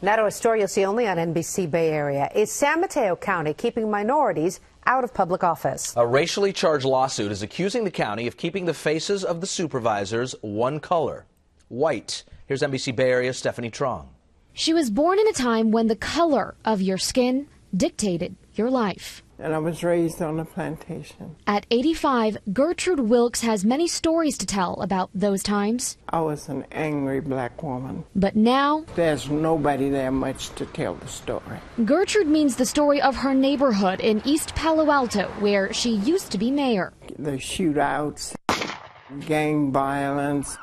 Now to a story you'll see only on NBC Bay Area. Is San Mateo County keeping minorities out of public office? A racially charged lawsuit is accusing the county of keeping the faces of the supervisors one color, white. Here's NBC Bay Area Stephanie Trong. She was born in a time when the color of your skin dictated your life. And I was raised on a plantation. At 85, Gertrude Wilkes has many stories to tell about those times. I was an angry black woman. But now, there's nobody there much to tell the story. Gertrude means the story of her neighborhood in East Palo Alto, where she used to be mayor. The shootouts, gang violence.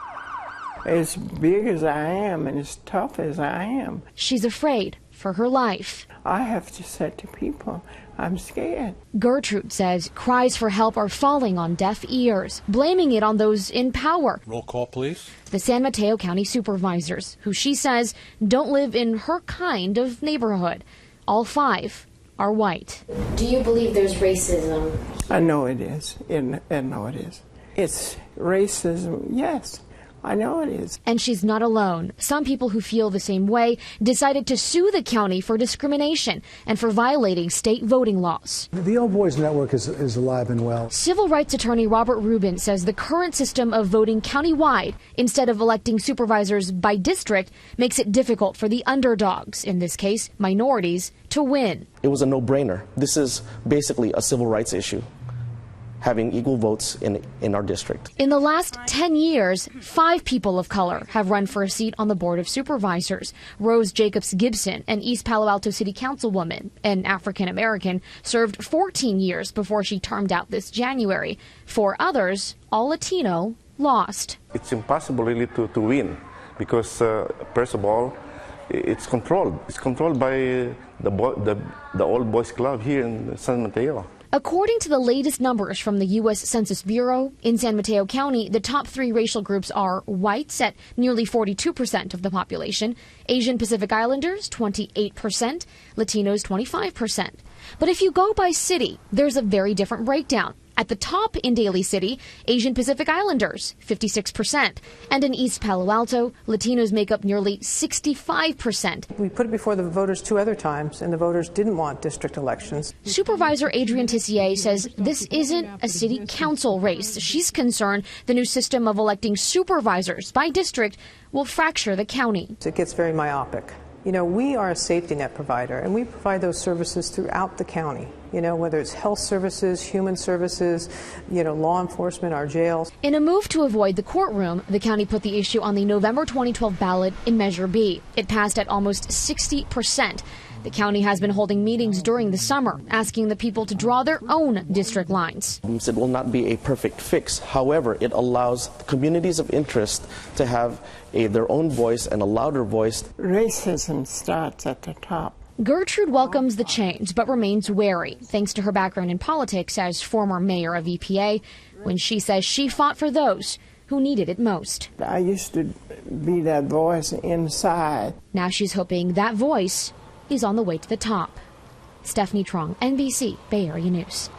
As big as I am and as tough as I am, she's afraid for her life. I have to say to people, I'm scared. Gertrude says cries for help are falling on deaf ears, blaming it on those in power. Roll call, please. The San Mateo County supervisors, who she says don't live in her kind of neighborhood. All 5 are white. Do you believe there's racism? I know it is. I know it is. It's racism, yes. I know it is. And she's not alone. Some people who feel the same way decided to sue the county for discrimination and for violating state voting laws. The All Boys Network is alive and well. Civil rights attorney Robert Rubin says the current system of voting countywide instead of electing supervisors by district makes it difficult for the underdogs, in this case minorities, to win. It was a no-brainer. This is basically a civil rights issue, having equal votes in our district. In the last 10 years, 5 people of color have run for a seat on the Board of Supervisors. Rose Jacobs Gibson, an East Palo Alto City Councilwoman, an African-American, served 14 years before she termed out this January. 4 others, all Latino, lost. It's impossible really to win because, first of all, it's controlled. It's controlled by the Old Boys Club here in San Mateo. According to the latest numbers from the U.S. Census Bureau, in San Mateo County, the top 3 racial groups are whites at nearly 42% of the population, Asian Pacific Islanders 28%, Latinos 25%. But if you go by city, there's a very different breakdown. At the top in Daly City, Asian Pacific Islanders, 56%. And in East Palo Alto, Latinos make up nearly 65%. We put it before the voters 2 other times, and the voters didn't want district elections. Supervisor Adrienne Tissier says this isn't a city council race. She's concerned the new system of electing supervisors by district will fracture the county. It gets very myopic. You know, we are a safety net provider, and we provide those services throughout the county. You know, whether it's health services, human services, you know, law enforcement, our jails. In a move to avoid the courtroom, the county put the issue on the November 2012 ballot in Measure B. It passed at almost 60%. The county has been holding meetings during the summer, asking the people to draw their own district lines. It will not be a perfect fix. However, it allows communities of interest to have their own voice and a louder voice. Racism starts at the top. Gertrude welcomes the change, but remains wary, thanks to her background in politics as former mayor of EPA, when she says she fought for those who needed it most. I used to be that voice inside. Now she's hoping that voice is on the way to the top. Stephanie Trong, NBC Bay Area News.